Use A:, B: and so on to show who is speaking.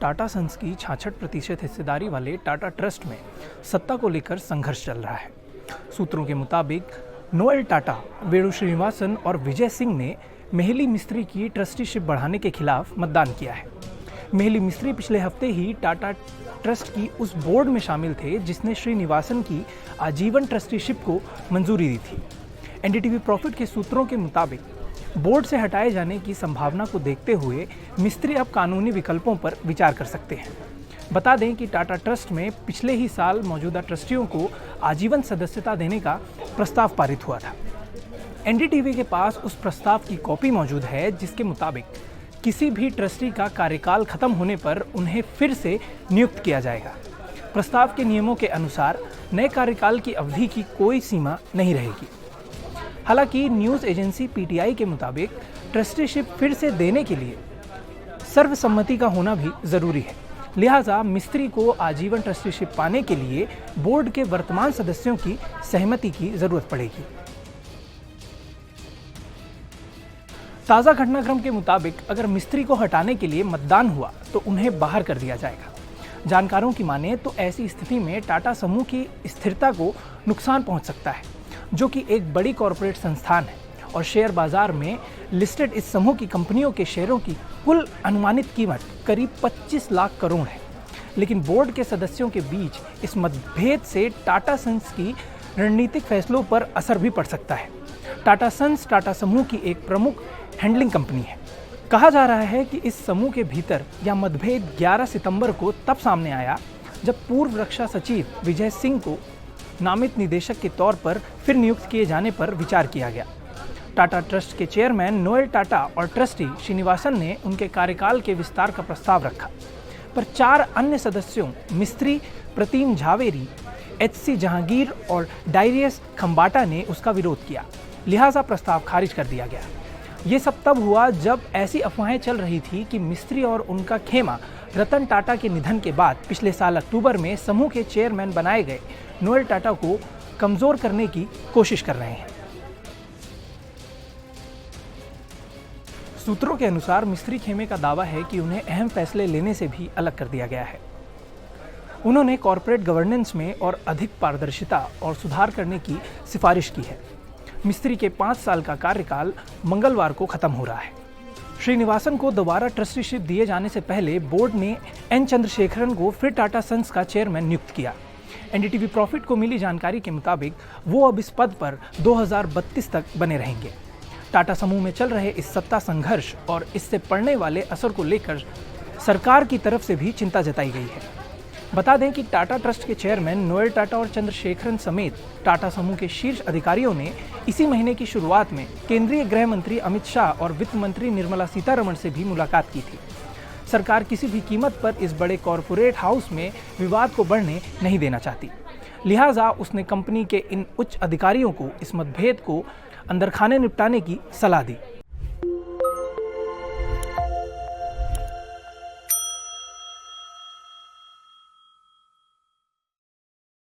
A: Tata sons की 66% हिस्सेदारी वाले टाटा ट्रस्ट में सत्ता को लेकर संघर्ष चल रहा है। सूत्रों के मुताबिक नोएल टाटा, वेणु श्रीनिवासन और विजय सिंह ने मेहली मिस्त्री की ट्रस्टीशिप बढ़ाने के खिलाफ मतदान किया है। मेहली मिस्त्री पिछले हफ्ते ही टाटा ट्रस्ट की उस बोर्ड में शामिल थे जिसने श्रीनिवासन की आजीवन ट्रस्टीशिप को मंजूरी दी थी। एनडीटीवी प्रॉफिट के सूत्रों के मुताबिक बोर्ड से हटाए जाने की संभावना को देखते हुए मिस्त्री अब कानूनी विकल्पों पर विचार कर सकते हैं। बता दें कि टाटा ट्रस्ट में पिछले ही साल मौजूदा ट्रस्टियों को आजीवन सदस्यता देने का प्रस्ताव पारित हुआ था। एनडीटीवी के पास उस प्रस्ताव की कॉपी मौजूद है जिसके मुताबिक किसी भी ट्रस्टी का कार्यकाल खत्म होने पर उन्हें फिर से नियुक्त किया जाएगा। प्रस्ताव के नियमों के अनुसार नए कार्यकाल की अवधि की कोई सीमा नहीं रहेगी। हालांकि न्यूज़ एजेंसी पीटीआई के मुताबिक ट्रस्टीशिप फिर से देने के लिए सर्वसम्मति का होना भी जरूरी है। लिहाजा मिस्त्री को आजीवन ट्रस्टीशिप पाने के लिए बोर्ड के वर्तमान सदस्यों की सहमति की जरूरत पड़ेगी। ताज़ा घटनाक्रम के मुताबिक अगर मिस्त्री को हटाने के लिए मतदान हुआ तो उन्हें बाहर कर दिया जाएगा। जानकारों की माने तो ऐसी स्थिति में टाटा समूह की स्थिरता को नुकसान पहुंच सकता है, जो कि एक बड़ी कॉरपोरेट संस्थान है और शेयर बाजार में लिस्टेड इस समूह की कंपनियों के शेयरों की कुल अनुमानित कीमत करीब 25 लाख करोड़ है। लेकिन बोर्ड के सदस्यों के बीच इस मतभेद से टाटा सन्स की रणनीतिक फैसलों पर असर भी पड़ सकता है। टाटा सन्स टाटा समूह की एक प्रमुख हैंडलिंग कंपनी है। कहा जा रहा है कि इस समूह के भीतर यह मतभेद 11 सितंबर को तब सामने आया जब पूर्व रक्षा सचिव विजय सिंह को नामित निदेशक के तौर पर फिर नियुक्त किए जाने पर विचार किया गया। टाटा ट्रस्ट के चेयरमैन नोएल टाटा और ट्रस्टी श्रीनिवासन ने उनके कार्यकाल के विस्तार का प्रस्ताव रखा, पर 4 अन्य सदस्यों मिस्त्री प्रतिम झावेरी, एचसी जहांगीर और डायरियस खंबाटा ने उसका विरोध किया। लिहाजा प्रस्ताव खारिज कर दिया गया। ये सब तब हुआ जब ऐसी अफवाहें चल रही थी कि मिस्त्री और उनका खेमा रतन टाटा के निधन के बाद पिछले साल अक्टूबर में समूह के चेयरमैन बनाए गए नोएल टाटा को कमजोर करने की कोशिश कर रहे हैं। सूत्रों के अनुसार मिस्त्री खेमे का दावा है कि उन्हें अहम फैसले लेने से भी अलग कर दिया गया है। उन्होंने कॉर्पोरेट गवर्नेंस में और अधिक पारदर्शिता और सुधार करने की सिफारिश की है। मिस्त्री के 5 साल का कार्यकाल मंगलवार को खत्म हो रहा है। श्रीनिवासन को दोबारा ट्रस्टीशिप दिए जाने से पहले बोर्ड ने एन चंद्रशेखरन को फिर टाटा सन्स का चेयरमैन नियुक्त किया। एनडीटीवी प्रॉफिट को मिली जानकारी के मुताबिक वो अब इस पद पर 2032 तक बने रहेंगे। टाटा समूह में चल रहे इस सत्ता संघर्ष और इससे पड़ने वाले असर को लेकर सरकार की तरफ से भी चिंता जताई गई है। बता दें कि टाटा ट्रस्ट के चेयरमैन नोएल टाटा और चंद्रशेखरन समेत टाटा समूह के शीर्ष अधिकारियों ने इसी महीने की शुरुआत में केंद्रीय गृह मंत्री अमित शाह और वित्त मंत्री निर्मला सीतारमण से भी मुलाकात की थी। सरकार किसी भी कीमत पर इस बड़े कॉरपोरेट हाउस में विवाद को बढ़ने नहीं देना चाहती। लिहाजा उसने कंपनी के इन उच्च अधिकारियों को इस मतभेद को अंदरखाने निपटाने की सलाह दी।